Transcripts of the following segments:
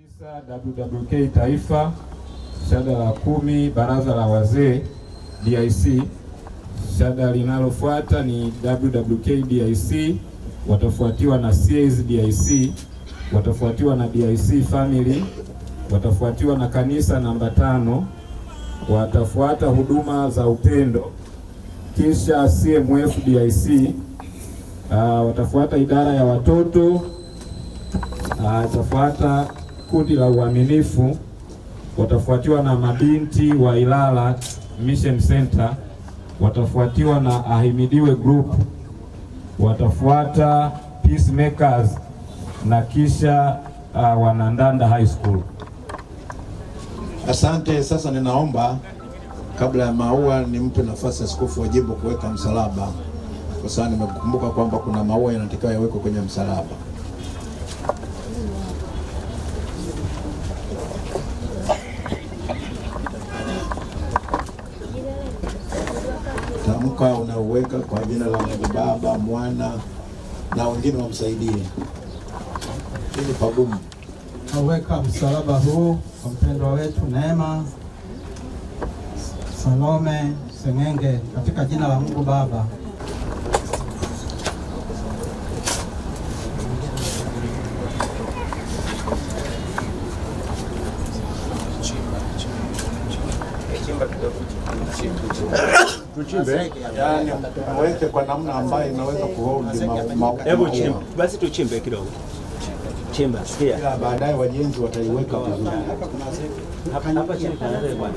WWK Taifa, shada la 10 Baraza la Wazee DIC. Shada linalofuata ni WWK DIC, watafuatiwa na CAS DIC, watafuatiwa na DIC Family, watafuatiwa na kanisa namba 5, watafuata huduma za upendo, kisha CMF DIC, watafuata idara ya watoto, watafuata kundi la uaminifu, watafuatiwa na mabinti wa Ilala Mission Center, watafuatiwa na Ahimidiwe Group, watafuata Peacemakers na kisha Wanandanda High School. Asante. Sasa ninaomba kabla ya maua nimpe nafasi askofu wa jimbo kuweka msalaba, kwa sababu nimekumbuka kwamba kuna maua yanatakiwa yawekwe kwenye msalaba. Tamka unaweka kwa jina la Mungu Baba, Mwana na wengine wamsaidie. Hili pagumu. Naweka msalaba huu kwa mpendwa wetu Neema Salome Sengenge katika jina la Mungu Baba. Tuchimbe, yani mweke kwa namna ambayo inaweza kuhold. Hebu chimba basi, tuchimbe kidogo. Chimba sikia, baadaye wajenzi wataiweka vizuri. Hapa chini tayari bwana.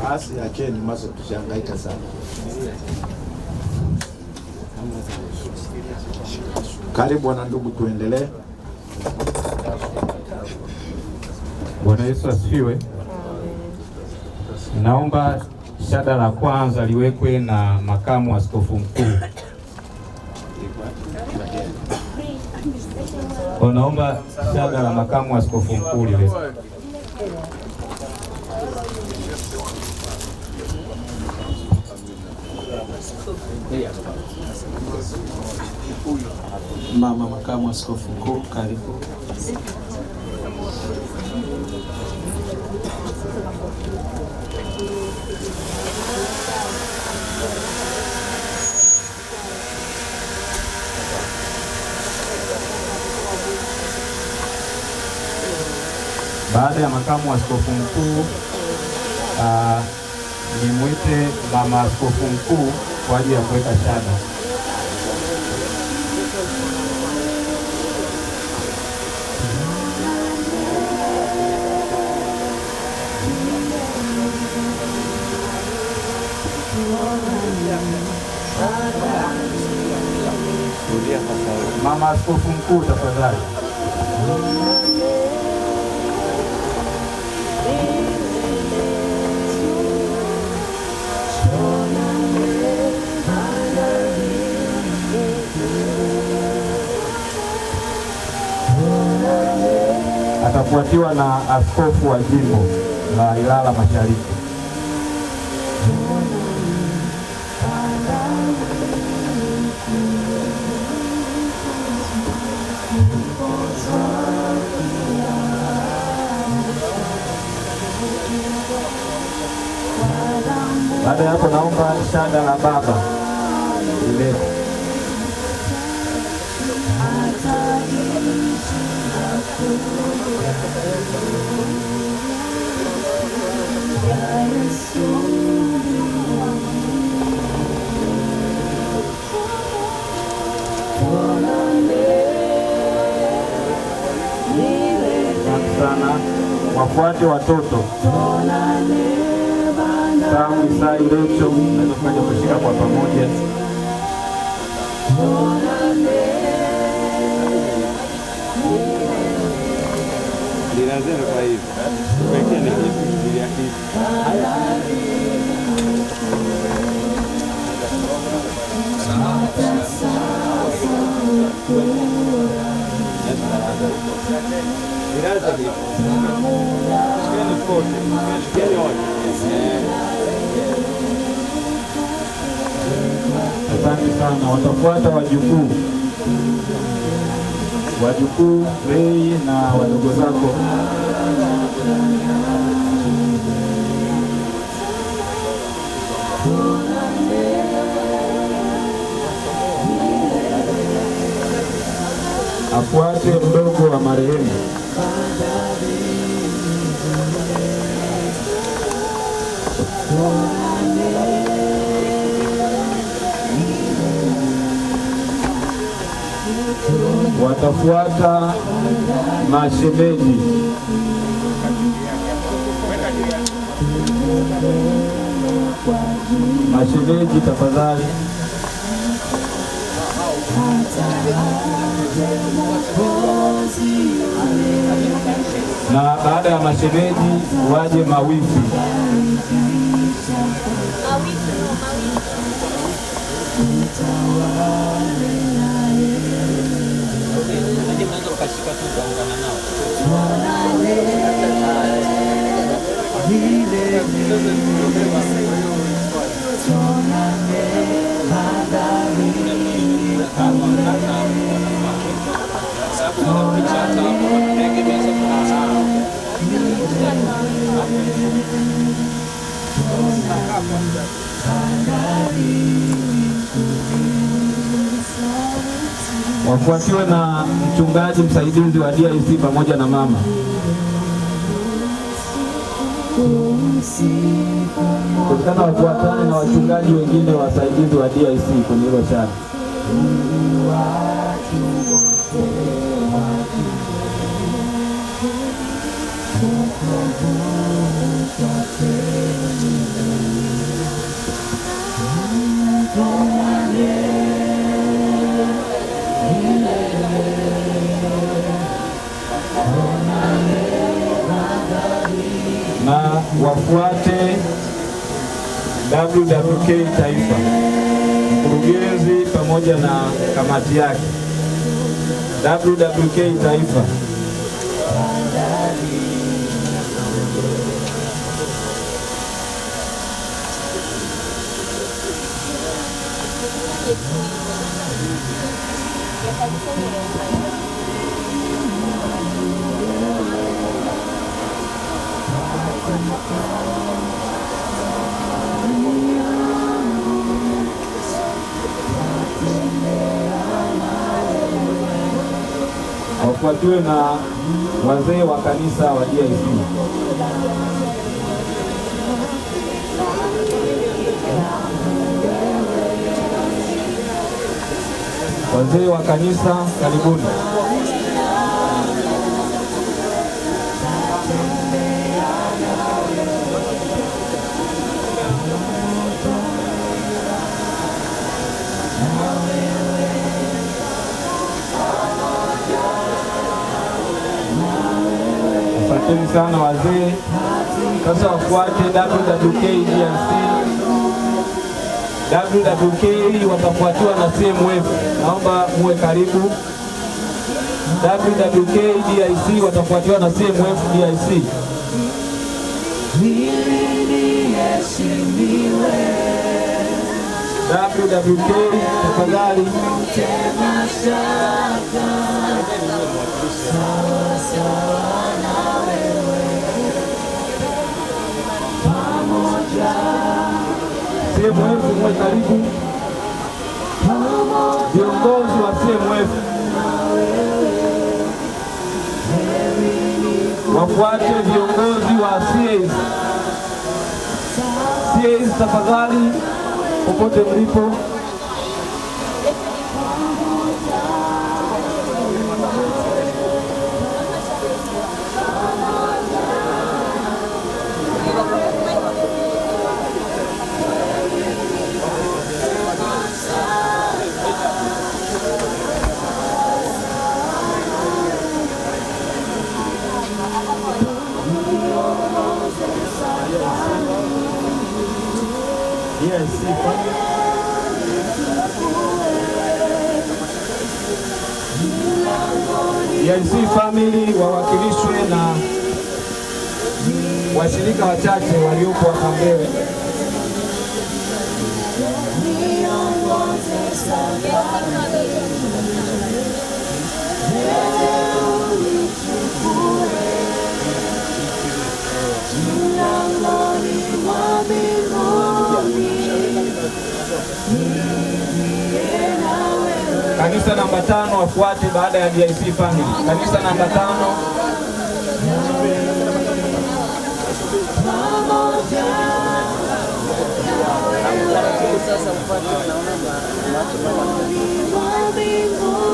Basi acheni masa, tusihangaika sana. Karibu wana ndugu, tuendelee. Bwana Yesu asifiwe. Naomba shada la kwanza liwekwe na makamu askofu mkuu. Naomba shada la makamu askofu mkuu liwekwe. Mama makamu askofu mkuu, karibu. Baada ya makamu askofu mkuu, nimwite mama askofu mkuu kwa ajili ya kuweka shada. Mama askofu mkuu, tafadhali. Atafuatiwa na askofu wa jimbo la Ilala Mashariki. Baada ya hapo, naomba shada la baba ile. Sana wafuate watoto Samu Isai Lecho, naweza kuja kushika kwa pamoja. Nilazima kwa hivi. Pekee ni hili ya hivi. Asante sana. Watafuata wajukuu. wajukuu, Rei na wadogo zako. Afuate mdogo wa marehemu. Watafuata mashemeji. Mashemeji tafadhali. Na baada ya mashemeji waje mawifi. Wafuatiwe na mchungaji msaidizi wa DIC pamoja na mama. Kutana wafuatane na wachungaji wengine wasaidizi wa DIC kwenye hilo shari. Na wafuate WWK Taifa, mkurugenzi pamoja na kamati yake. WWK Taifa. Wafuatiwe na wazee wa kanisa wa DIC. Wazee wa kanisa, karibuni. Asanteni sana wazee. Sasa wafuate WWK DIC. WWK watafuatiwa na CMF. Naomba muwe karibu. WWK DIC watafuatiwa na CMF DIC. WWK tafadhali. CMF mwe karibu. Viongozi wa CMF wafuate viongozi wa CAs. CAs tafadhali, popote mlipo. DIC family wawakilishwe na washirika wachache waliopo hapa mbele. Kanisa namba 5 wafuate baada ya DIC family. Kanisa namba 5.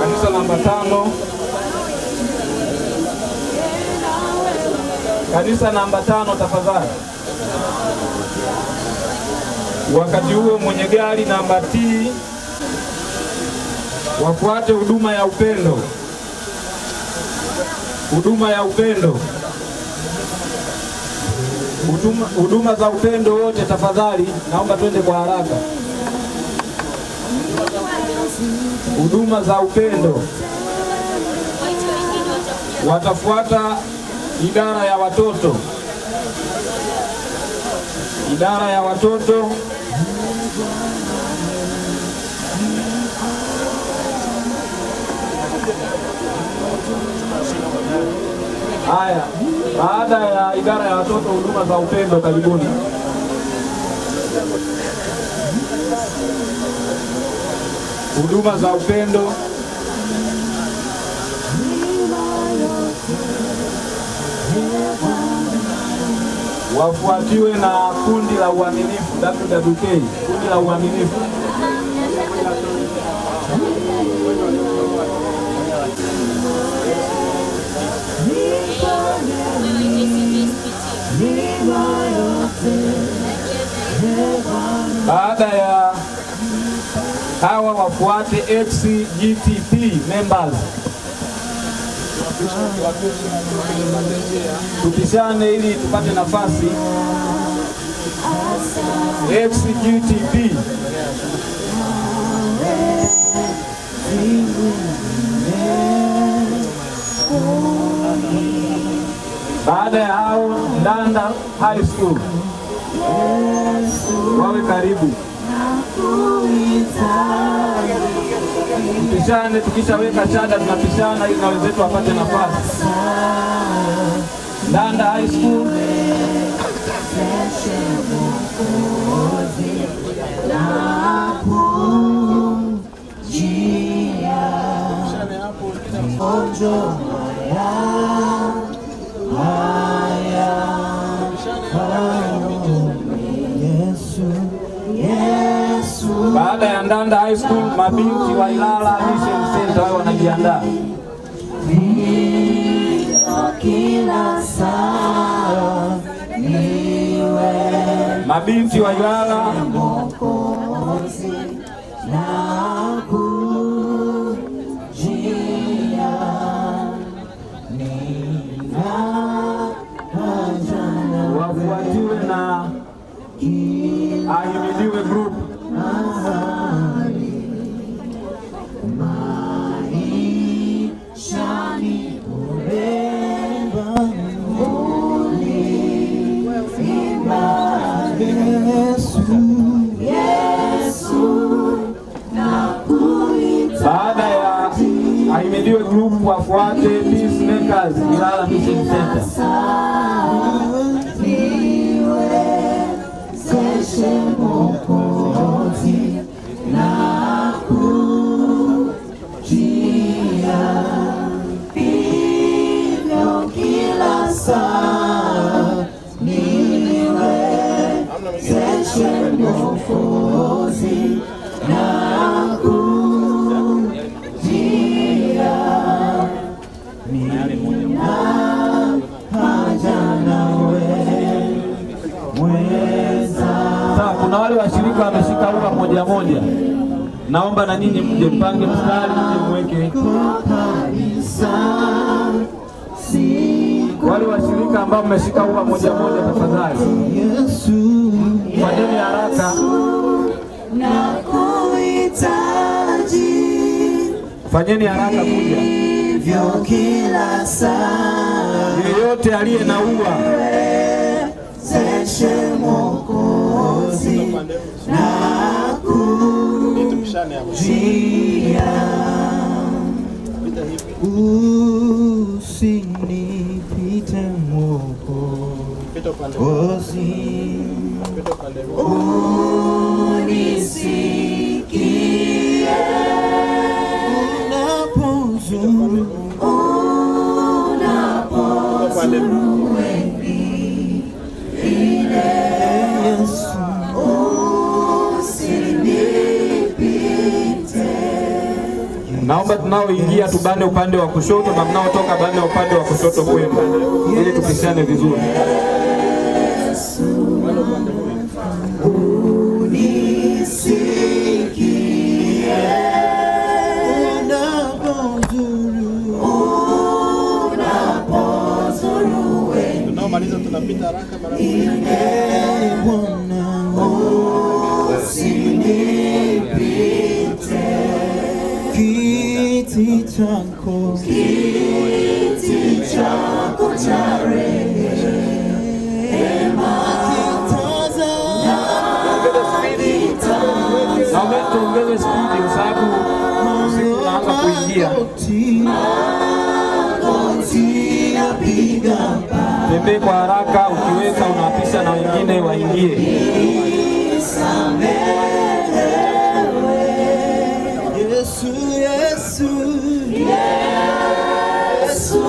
Kanisa namba 5. Kanisa namba 5 tafadhali. Wakati huo mwenye gari namba T wafuate huduma ya upendo. Huduma ya upendo. Huduma za upendo wote tafadhali, naomba twende kwa haraka. Huduma za upendo watafuata idara ya watoto. Idara ya watoto. Haya, baada ya idara ya watoto, huduma za upendo, karibuni. Huduma za upendo wafuatiwe na kundi la uaminifu, WWK, kundi la uaminifu. Baada ya hawa wafuate XGTP members. Tupishane ili tupate nafasi. XGTP. Baada ya hao Ndanda High School wawe karibu. Tupishane, tukishaweka chada tunapishana ili na wenzetu wapate nafasi. Ndanda High School. Baada ya Ndanda High School, mabinti wa Ilala Mission Center wao wanajiandaa. Mabinti wa Ilala wafuatiwe na Ahimidiwe Group. Baada ya Ahimidiwe Group wafuate Peacemakers Ilala Mission Center. Kuna wale washirika wameshika ua moja moja, naomba na nyinyi mje mpange mstari, mje mweke. Wale washirika ambao mmeshika ua moja moja, tafadhali fanyeni haraka. Fanyeni haraka kuja. Yeyote aliye na ua usinipite Mwokozi, Naomba tunaoingia tubane upande wa kushoto na mnaotoka bane upande wa kushoto kwenu ili tupishane vizuri. Tunamaliza tunapita haraka barabara. Kiti chako cha rehema Naomba tuongeze spidi kwa sababu usiku unaanza kuingia. Tembee kwa haraka, ukiweza unapisha na wengine waingie. Yesu, Yesu, Yesu,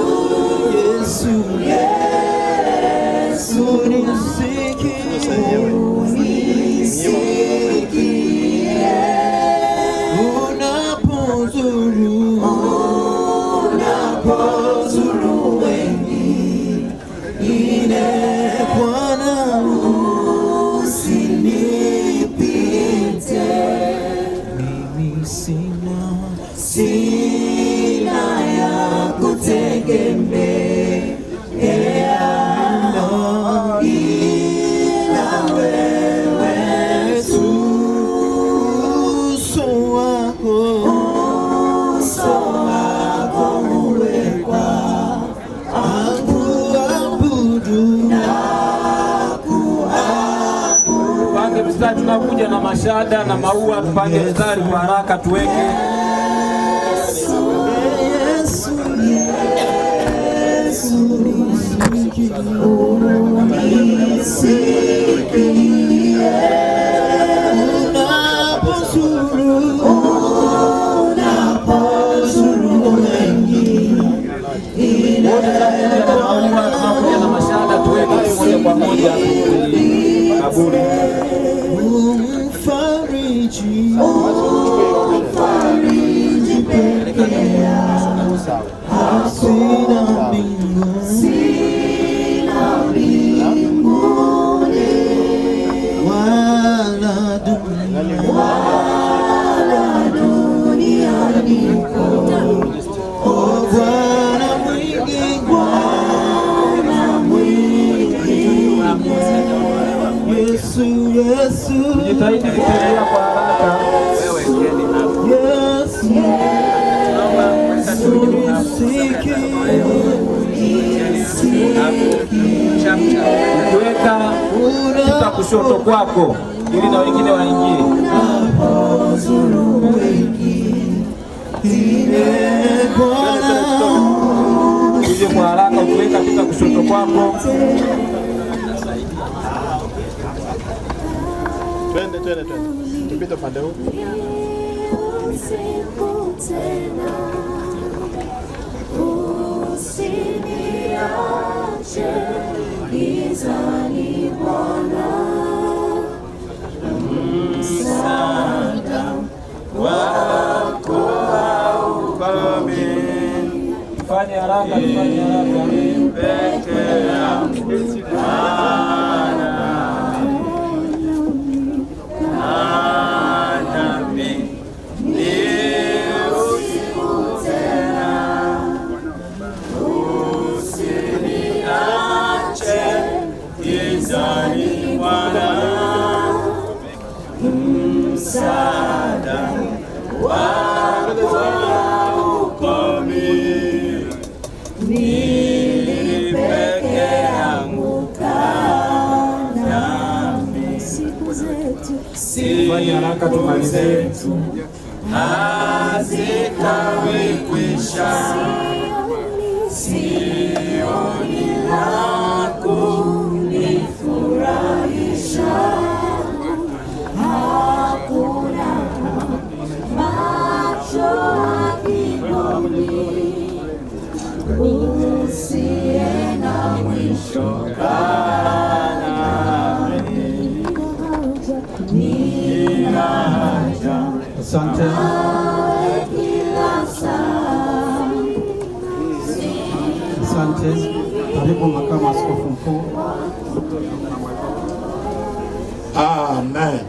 Yesu, Yesu, nisikie, unapozuru wengine, Bwana usinipite. Mimi sina ya kutegemea ila wewe tu. Uso wako uwe kwangu, kuabudu na kuabudu. Pange mstari, tunakuja na mashada na maua. Tupange mstari kwa haraka tuweke. Yesu, Yesu, nisikie, unapozuru wengine, tunakuja na mashada tuweke moja kwa moja kaburi. Umfariji pekee yako, sina mbinguni wala duniani kote. O Bwana mwingi, Yesu, Yesu, jitahidi kutembea kwa haraka. Yesu, Kuweka kita kushoto kwako ili na wengine waingie. Uje kwa haraka, ukiweka kita kushoto kwako. Twende. Tupite pande huu. Usiniache gizani Bwana, msaada wako haukomi. Fanye haraka, fanye haraka. Peke yangu msaada wako haukomi. Mimi peke yangu nami, siku zetu Fanye haraka tumalize. hazikawi kwisha, sioni la kunifurahisha. Hakuna macho hakikomi, usiye na mwisho. Asante. Asante. Karibu makamu askofu mkuu. Amen.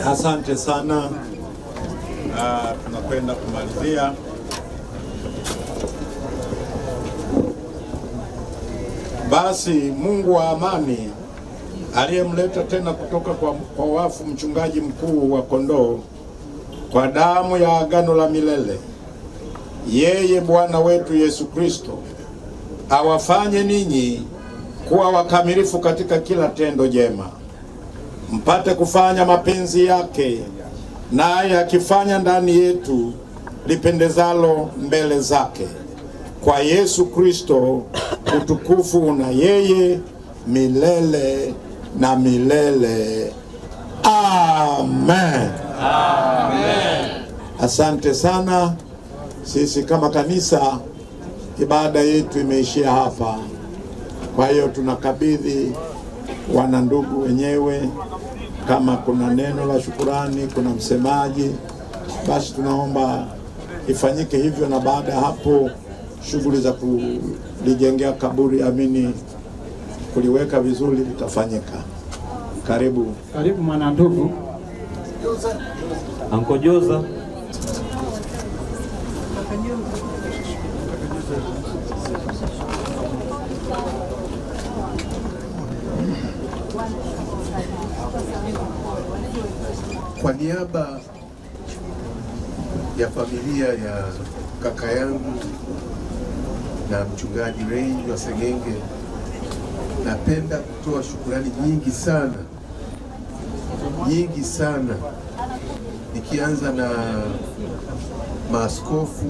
Asante sana. Tunakwenda kumalizia. Basi Mungu wa amani aliyemleta tena kutoka kwa wafu mchungaji mkuu wa kondoo kwa damu ya agano la milele, yeye Bwana wetu Yesu Kristo, awafanye ninyi kuwa wakamilifu katika kila tendo jema, mpate kufanya mapenzi yake, naye akifanya ndani yetu lipendezalo mbele zake. Kwa Yesu Kristo utukufu na yeye milele na milele. Amen. Amen. Asante sana. Sisi kama kanisa ibada yetu imeishia hapa. Kwa hiyo tunakabidhi wana ndugu wenyewe, kama kuna neno la shukurani, kuna msemaji, basi tunaomba ifanyike hivyo, na baada ya hapo shughuli za kulijengea kaburi kuliweka vizuri litafanyika. Karibu. Karibu mwana ndugu. Anko Joza. Kwa niaba ya familia ya kaka yangu na mchungaji Range wa Segenge, napenda kutoa shukurani nyingi sana, nikianza na maaskofu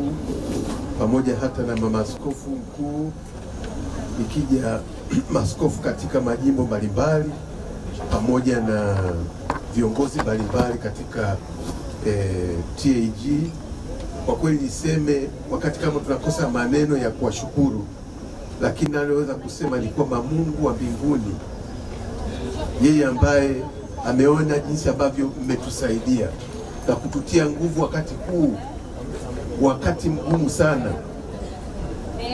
pamoja hata na mama askofu mkuu, nikija maaskofu katika majimbo mbalimbali pamoja na viongozi mbalimbali katika TAG. Kwa kweli niseme, wakati kama tunakosa maneno ya kuwashukuru, lakini naweza kusema ni kwamba Mungu wa mbinguni, yeye ambaye ameona jinsi ambavyo mmetusaidia na kututia nguvu wakati huu, wakati mgumu sana,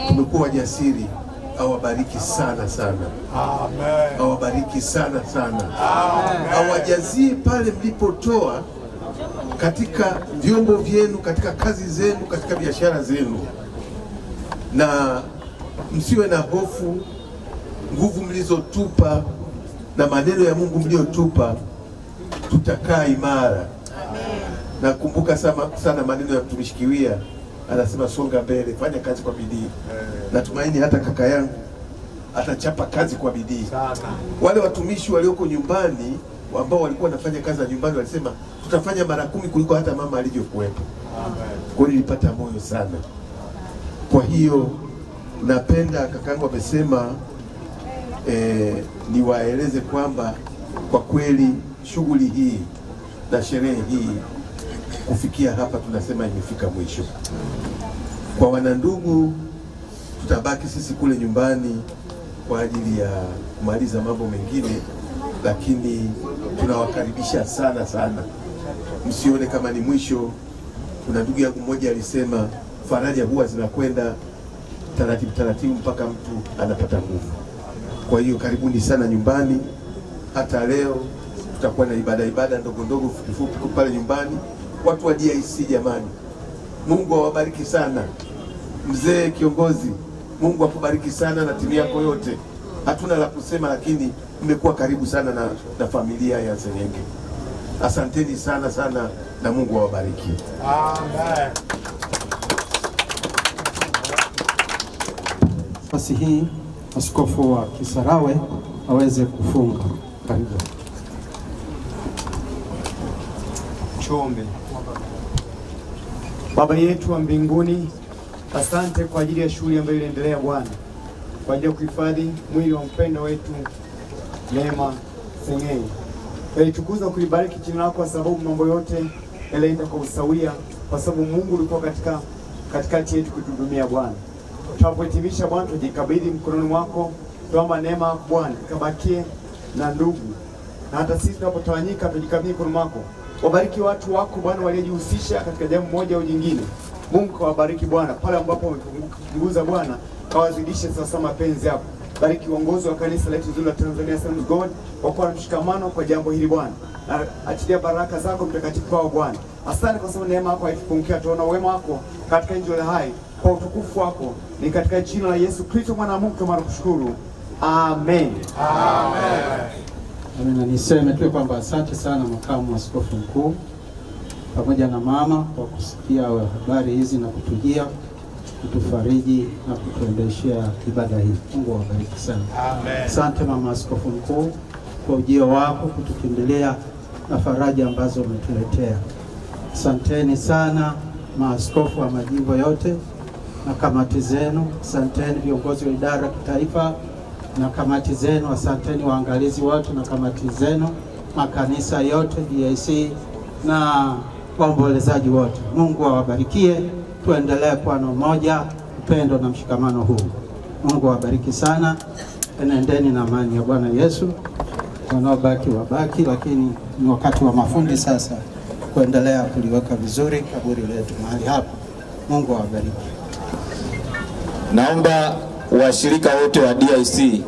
tumekuwa wajasiri. Awabariki sana sana. Amen. Awabariki sana sana. Amen. Awajazie pale mlipotoa katika vyombo vyenu, katika kazi zenu, katika biashara zenu, na msiwe na hofu. Nguvu mlizotupa na maneno ya Mungu mliotupa, tutakaa imara. Amen. Nakumbuka sana maneno ya mtumishi Kiwia, anasema songa mbele, fanya kazi kwa bidii. Natumaini hata kaka yangu atachapa kazi kwa bidii. Wale watumishi walioko nyumbani ambao walikuwa wanafanya kazi za nyumbani walisema tutafanya mara 10 kuliko hata mama alivyokuwepo. Kwa hiyo nilipata moyo sana. Kwa hiyo napenda kakangu amesema niwaeleze kwamba kwa kweli shughuli hii na sherehe hii kufikia hapa tunasema imefika mwisho. Kwa wanandugu, tutabaki sisi kule nyumbani kwa ajili ya kumaliza mambo mengine, lakini tunawakaribisha sana sana. Msione kama ni mwisho. Kuna ndugu yangu mmoja alisema faraja huwa zinakwenda taratibu taratibu mpaka mtu anapata nguvu. Kwa hiyo karibuni sana nyumbani. Hata leo tutakuwa na ibada ndogo ndogo fupi pale nyumbani. Watu wa DIC jamani, Mungu awabariki sana. Mzee kiongozi, Mungu akubariki sana na timu yako yote. Hatuna la kusema, lakini mmekuwa karibu sana na familia ya Segenge. Asanteni sana sana na Mungu awabariki. Amen. Basi hii askofu wa Kisarawe aweze kufunga. Karibu. Tuombe. Baba yetu wa mbinguni, asante kwa ajili ya shughuli ambayo inaendelea Bwana, kwa ajili ya kuhifadhi mwili wa mpendo wetu Neema Segenge. Yalitukuza kulibariki jina lako kwa sababu mambo yote yalienda kwa usawia, kwa sababu Mungu ulikuwa katikati yetu kutuhudumia Bwana. Tunapohitimisha Bwana, tujikabidhi mkononi mwako, tuomba neema Bwana ikabakie na ndugu, na hata sisi tunapotawanyika tujikabidhi mkononi mwako. Wabariki watu wako Bwana waliojihusisha katika jambo moja au jingine. Mungu kawabariki Bwana, pale ambapo wamepunguza Bwana kawazidishe sasa mapenzi yako. Bariki uongozi wa kanisa letu zuri la Tanzania Assemblies of God kwa kuwa na mshikamano kwa jambo hili Bwana. Na achilia baraka zako mtakatifu kwao Bwana. Asante kwa sababu neema yako haitupungukia, tunaona wema wako katika nchi ya hai kwa utukufu wako. Ni katika jina la Yesu Kristo mwana wa Mungu tunakushukuru. Amen. Amen. Niseme tu kwamba asante sana makamu askofu mkuu pamoja na mama kwa kusikia habari hizi na kutujia, kutufariji na kutuendeshea ibada hii. Mungu awabariki sana. Amen. Asante mama askofu mkuu kwa ujio wako kututembelea na faraja ambazo umetuletea. Asanteni sana maaskofu wa majimbo yote na kamati zenu. Asanteni viongozi wa idara kitaifa na kamati zenu. Asanteni waangalizi wote na kamati zenu, makanisa yote, DIC na waombolezaji wote. Mungu awabarikie. Tuendelee kuwa na umoja, upendo na mshikamano huu. Mungu awabariki sana. Enendeni na amani ya Bwana Yesu. Wanaobaki wabaki, lakini ni wakati wa mafundi sasa kuendelea kuliweka vizuri kaburi letu mahali hapa. Mungu awabariki. Naomba washirika wote wa DIC